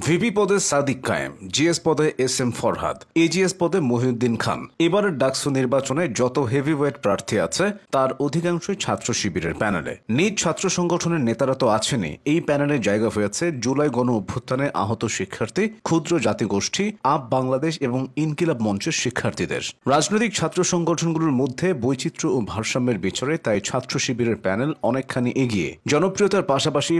VP পদে সাদিক কায়েম, GS পদে এস এম ফরহাদ, এজিএস পদে মহিউদ্দিন খান। এবারের ডাকসু নির্বাচনে যত হেভিওয়েট প্রার্থী আছে তার অধিকাংশই ছাত্র শিবিরের প্যানেলে। নিজ ছাত্র সংগঠনের নেতারা তো আছেনই, এই প্যানেলে জায়গা হয়েছে জুলাই গণ অভ্যুত্থানে আহত শিক্ষার্থী, ক্ষুদ্র জাতিগোষ্ঠী, আপ বাংলাদেশ এবং ইনকিলাব মঞ্চের শিক্ষার্থীদের। রাজনৈতিক ছাত্র সংগঠনগুলোর মধ্যে বৈচিত্র্য ও ভারসাম্যের বিচারে তাই ছাত্র শিবিরের প্যানেল অনেকখানি এগিয়ে। জনপ্রিয়তার পাশাপাশি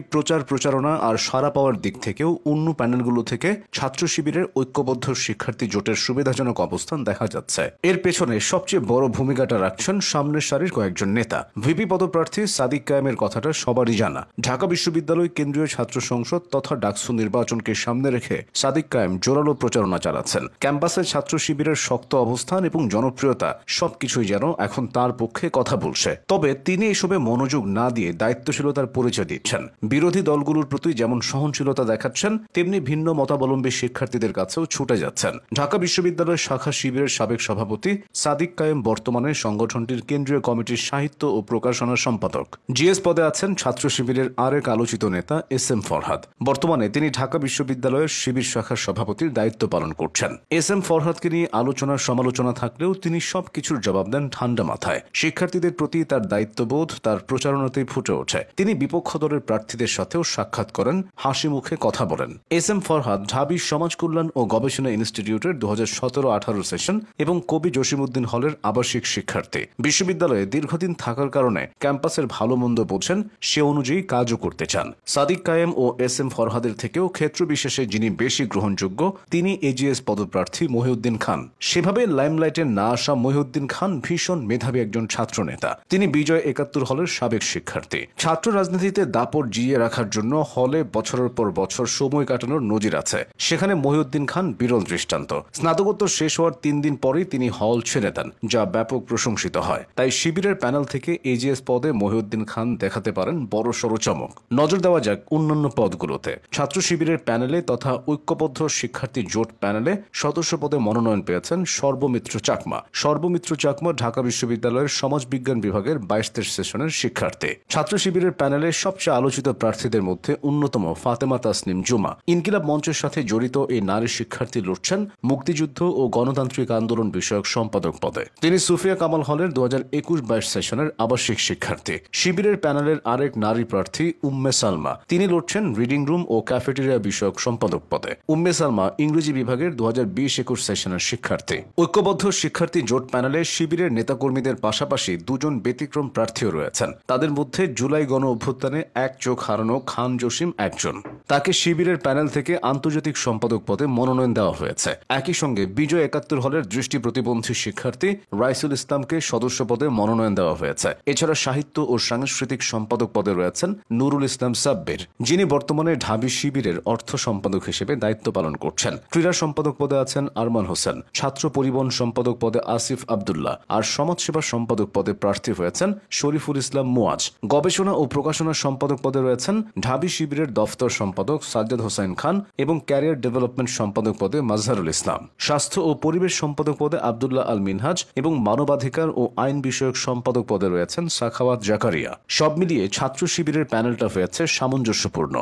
প্রচারণা আর সাড়া পাওয়ার দিক থেকেও অন্য প্যানেলগুলো থেকে ছাত্র শিবিরের ঐক্যবদ্ধ শিক্ষার্থী জোটের সুবিধাজনক অবস্থান দেখা যাচ্ছে। এর পেছনে সবচেয়ে বড় ভূমিকাটা রাখছেন সামনের সারির কয়েকজন নেতা। ভিপি পদপ্রার্থী সাদিক কায়েমের কথাটা সবারই জানা। ঢাকা বিশ্ববিদ্যালয় কেন্দ্রীয় ছাত্র সংসদ তথা ডাকসু নির্বাচনকে সামনে রেখে সাদিক কায়েম জোরালো প্রচারণা চালাচ্ছেন। ক্যাম্পাসে ছাত্র শিবিরের শক্ত অবস্থান এবং জনপ্রিয়তা সবকিছুই যেন এখন তার পক্ষে কথা বলছে। তবে তিনি এসবে মনোযোগ না দিয়ে দায়িত্বশীলতার পরিচয় দিচ্ছেন। বিরোধী দলগুলোর প্রতি যেমন সহনশীলতা দেখাচ্ছেন, তেমনি ভিন্ন মতাবলম্বী শিক্ষার্থীদের কাছেও ছুটে যাচ্ছেন। ঢাকা বিশ্ববিদ্যালয়ের শাখা শিবিরের সাবেক সভাপতি সাদিক কায়েম বর্তমানে সংগঠনটির কেন্দ্রীয় কমিটির সাহিত্য ও প্রকাশনা সম্পাদক। জিএস পদে আছেন ছাত্র শিবিরের আরেক আলোচিত নেতা এস এম ফরহাদ। বর্তমানে তিনি ঢাকা বিশ্ববিদ্যালয়ের শিবির শাখার সভাপতির দায়িত্ব পালন করছেন। এস এম ফরহাদকে নিয়ে সমালোচনা থাকলেও তিনি সবকিছুর জবাব দেন ঠান্ডা মাথায়। শিক্ষার্থীদের প্রতি তার দায়িত্ববোধ তার প্রচারণাতেই ফুটে ওঠে। তিনি বিপক্ষ দলের প্রার্থীদের সাথেও সাক্ষাৎ করেন, হাসি মুখে কথা বলেন। এস এম ফরহাদ ঢাবি সমাজ কল্যাণ ও গবেষণা ইনস্টিটিউটের 2017-18 সেশন এবং কবি জসিমউদ্দিন হলের আবাসিক শিক্ষার্থী। বিশ্ববিদ্যালয়ে দীর্ঘদিন থাকার কারণে ক্যাম্পাসের ভালো মন্দ বোঝেন, সে অনুযায়ী কাজও করতে চান। সাদিক কায়েম ও এস এম ফরহাদের থেকেও ক্ষেত্র বিশেষে যিনি বেশি গ্রহণযোগ্য তিনি এজিএস পদপ্রার্থী মহিউদ্দিন খান। সেভাবে লাইমলাইটে না আসা মহিউদ্দিন খান ভীষণ মেধাবী একজন ছাত্র নেতা। তিনি বিজয় 71 হলের সাবেক শিক্ষার্থী। ছাত্র রাজনীতিতে দাপট জিইয়ে রাখার জন্য হলে বছরের পর বছর সময় কাটানোর নজির আছে। সেখানে মহিউদ্দিন খান বিরল দৃষ্টান্ত। স্নাতকোত্তর শেষ হওয়ার 3 দিন পরেই তিনি হল ছেড়ে দেন, যা ব্যাপক প্রশংসিত হয়। তাই শিবিরের প্যানেল থেকে এজিএস পদে মহিউদ্দিন খান দেখাতে পারেন বড়সড় চমক। নজর দেওয়া যাক অন্যান্য পদগুলোতে। ছাত্র শিবিরের প্যানেলে তথা ঐক্যবদ্ধ শিক্ষার্থী জোট প্যানেলে সদস্য পদে মনোনয়ন পেয়েছেন সর্বমিত্র চাকমা। সর্বমিত্র চাকমা ঢাকা বিশ্ববিদ্যালয়ের সমাজবিজ্ঞান বিভাগের 22 সেশনের শিক্ষার্থী। ছাত্র শিবিরের প্যানেলে সবচেয়ে আলোচিত প্রার্থীদের মধ্যে অন্যতম ফাতেমা তাসনিম জুমা। ইনকিলাব মঞ্চের সাথে জড়িত এই নারী শিক্ষার্থী লড়ছেন মুক্তিযুদ্ধ ও গণতান্ত্রিক আন্দোলন বিষয়ক সম্পাদক পদে। তিনি সুফিয়া কামাল হলের 2021-22 সেশনের আবাসিক শিক্ষার্থী। শিবিরের প্যানেলের আরেক নারী প্রার্থী উম্মে সালমা। তিনি লড়ছেন রিডিং রুম ও ক্যাফেটেরিয়া বিষয়ক সম্পাদক পদে। উম্মে সালমা ইংরেজি বিভাগের 2020-21 সেশনের শিক্ষার্থী। ঐক্যবদ্ধ শিক্ষার্থী জোট প্যানেলে শিবিরের নেতাকর্মীদের পাশাপাশি দুজন ব্যতিক্রম প্রার্থীও রয়েছেন। তাদের মধ্যে জুলাই গণ অভ্যুত্থানে এক চোখ হারানো খান জসিম একজন। তাকে শিবিরের প্যানেল থেকে আন্তর্জাতিক সম্পাদক পদে মনোনয়ন দেওয়া হয়েছে। একই সঙ্গে বিজয় 71 হলের দৃষ্টি প্রতিবন্ধী শিক্ষার্থী রাইসুল ইসলামকে সদস্য পদে মনোনয়ন দেওয়া হয়েছে। এছাড়া সাহিত্য ও সাংস্কৃতিক সম্পাদক পদে রয়েছেন নুরুল ইসলাম সাব্বির, যিনি বর্তমানে ঢাবি শিবিরের অর্থ সম্পাদক হিসেবে দায়িত্ব পালন করছেন। ক্রীড়া সম্পাদক পদে আছেন আরমান হোসেন, ছাত্র পরিবহন সম্পাদক পদে আসিফ আবদুল্লাহ আর সমাজসেবা সম্পাদক পদে প্রার্থী হয়েছেন শরীফুল ইসলাম মুয়াজ। গবেষণা ও প্রকাশনা সম্পাদক পদে রয়েছেন ঢাবি শিবিরের দফতর সম্পাদক সাজ্জাদ হোসেন খান এবং ক্যারিয়ার ডেভেলপমেন্ট সম্পাদক পদে মাজহারুল ইসলাম। স্বাস্থ্য ও পরিবেশ সম্পাদক পদে আব্দুল্লাহ আল মিনহাজ এবং মানবাধিকার ও আইন বিষয়ক সম্পাদক পদে রয়েছেন সাখাওয়াত জাকারিয়া। সব মিলিয়ে ছাত্র শিবিরের প্যানেলটা হয়েছে সামঞ্জস্যপূর্ণ।